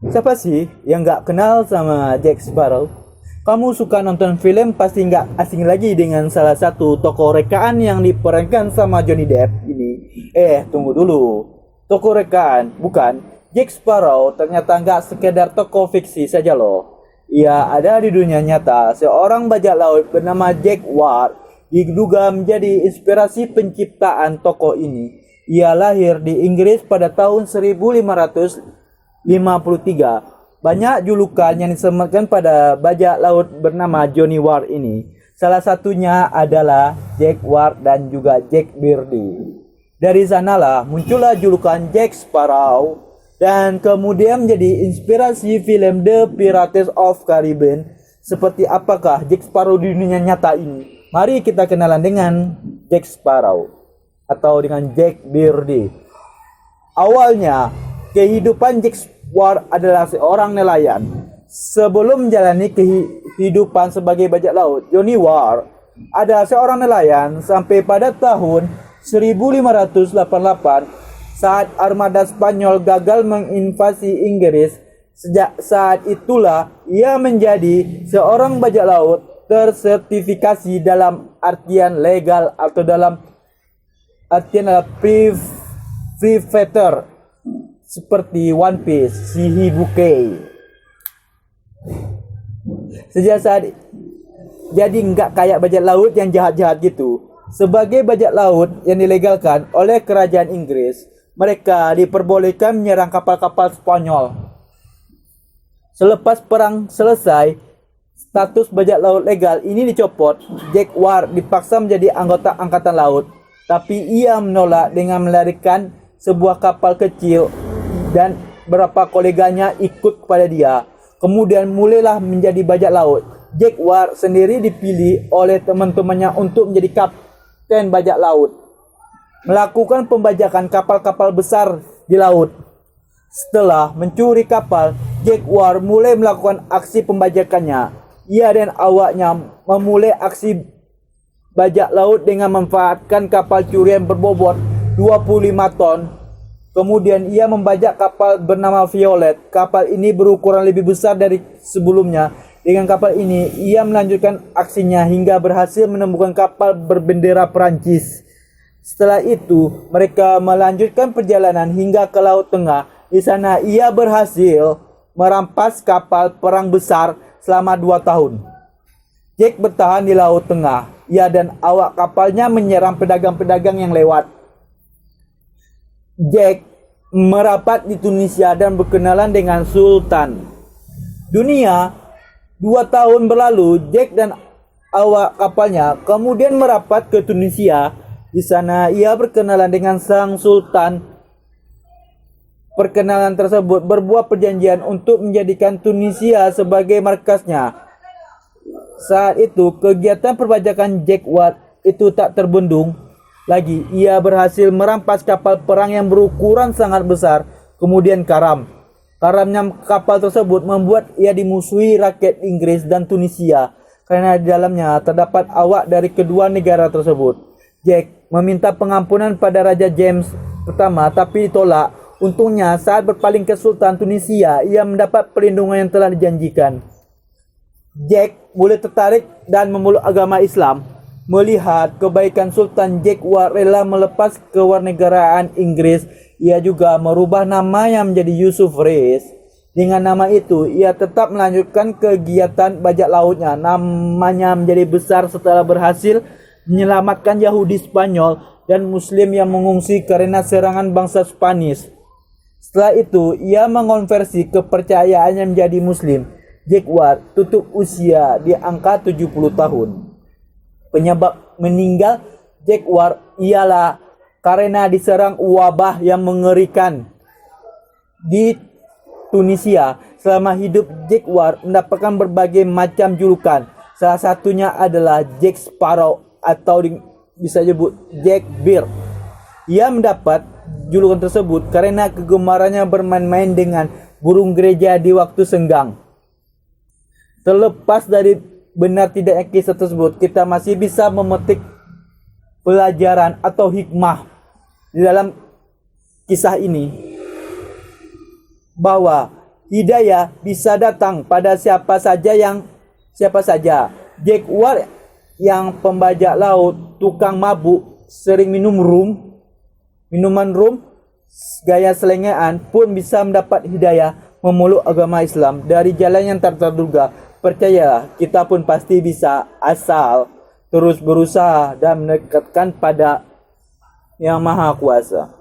Siapa sih yang nggak kenal sama Jack Sparrow? Kamu suka nonton film pasti nggak asing lagi dengan salah satu tokoh rekaan yang diperankan sama Johnny Depp ini. Tunggu dulu. Tokoh rekaan, bukan. Jack Sparrow ternyata nggak sekedar tokoh fiksi saja loh. Ia ada di dunia nyata. Seorang bajak laut bernama Jack Ward diduga menjadi inspirasi penciptaan tokoh ini. Ia lahir di Inggris pada tahun 1553. Banyak julukan yang disematkan pada bajak laut bernama Johnny Ward ini. Salah satunya adalah Jack Ward dan juga Jack Birdie. Dari sanalah muncullah julukan Jack Sparrow dan kemudian menjadi inspirasi film The Pirates of Caribbean. Seperti apakah Jack Sparrow di dunia nyata ini? Mari kita kenalan dengan Jack Sparrow atau dengan Jack Birdie. Awalnya, kehidupan Jack Ward adalah seorang nelayan. Sebelum menjalani kehidupan sebagai bajak laut, Johnny Ward adalah seorang nelayan sampai pada tahun 1588 saat armada Spanyol gagal menginvasi Inggris. Sejak saat itulah ia menjadi seorang bajak laut tersertifikasi dalam artian legal atau dalam artian adalah privateer seperti One Piece, Shihibukai. Sejak saat jadi nggak kayak bajak laut yang jahat-jahat gitu. Sebagai bajak laut yang dilegalkan oleh kerajaan Inggris, mereka diperbolehkan menyerang kapal-kapal Spanyol. Selepas perang selesai, status bajak laut legal ini dicopot. Jack Ward dipaksa menjadi anggota angkatan laut, tapi ia menolak dengan melarikan sebuah kapal kecil dan beberapa koleganya ikut kepada dia. Kemudian mulailah menjadi bajak laut. Jack Ward sendiri dipilih oleh teman-temannya untuk menjadi kapten bajak laut, melakukan pembajakan kapal-kapal besar di laut. Setelah mencuri kapal, Jack Ward mulai melakukan aksi pembajakannya. Ia dan awaknya memulai aksi bajak laut dengan memanfaatkan kapal curian berbobot 25 ton. Kemudian ia membajak kapal bernama Violet. Kapal ini berukuran lebih besar dari sebelumnya. Dengan kapal ini, ia melanjutkan aksinya hingga berhasil menemukan kapal berbendera Perancis. Setelah itu, mereka melanjutkan perjalanan hingga ke Laut Tengah. Di sana, ia berhasil merampas kapal perang besar selama 2 tahun. Jack bertahan di Laut Tengah. Ia dan awak kapalnya menyerang pedagang-pedagang yang lewat. Jack merapat di Tunisia dan berkenalan dengan Sultan. 2 tahun berlalu, Jack dan awak kapalnya kemudian merapat ke Tunisia. Di sana ia berkenalan dengan sang Sultan. Perkenalan tersebut berbuah perjanjian untuk menjadikan Tunisia sebagai markasnya. Saat itu, kegiatan perpajakan Jack Ward itu tak terbendung lagi. Ia berhasil merampas kapal perang yang berukuran sangat besar, kemudian karam. Karamnya kapal tersebut membuat ia dimusuhi rakyat Inggris dan Tunisia karena di dalamnya terdapat awak dari kedua negara tersebut. Jack meminta pengampunan pada Raja James pertama tapi ditolak. Untungnya saat berpaling ke Sultan Tunisia, ia mendapat perlindungan yang telah dijanjikan. Jack mulai tertarik dan memeluk agama Islam. Melihat kebaikan Sultan, Jack Ward rela melepas kewarganegaraan Inggris. Ia juga merubah namanya menjadi Yusuf Reis. Dengan nama itu, ia tetap melanjutkan kegiatan bajak lautnya. Namanya menjadi besar setelah berhasil menyelamatkan Yahudi Spanyol dan Muslim yang mengungsi karena serangan bangsa Spanish. Setelah itu, ia mengonversi kepercayaannya menjadi Muslim. Jack Ward tutup usia di angka 70 tahun. Penyebab meninggal Jack Ward ialah karena diserang wabah yang mengerikan. Di Tunisia, selama hidup Jack Ward mendapatkan berbagai macam julukan. Salah satunya adalah Jack Sparrow atau bisa disebut Jack Bird. Ia mendapat julukan tersebut karena kegemarannya bermain-main dengan burung gereja di waktu senggang. Terlepas dari benar tidaknya kisah tersebut, kita masih bisa memetik pelajaran atau hikmah di dalam kisah ini, bahwa hidayah bisa datang pada siapa saja. Jack Ward yang pembajak laut, tukang mabuk, sering minum minuman rum, gaya selengean pun bisa mendapat hidayah memeluk agama Islam dari jalan yang tak terduga. Percayalah, kita pun pasti bisa asal terus berusaha dan mendekatkan pada Yang Maha Kuasa.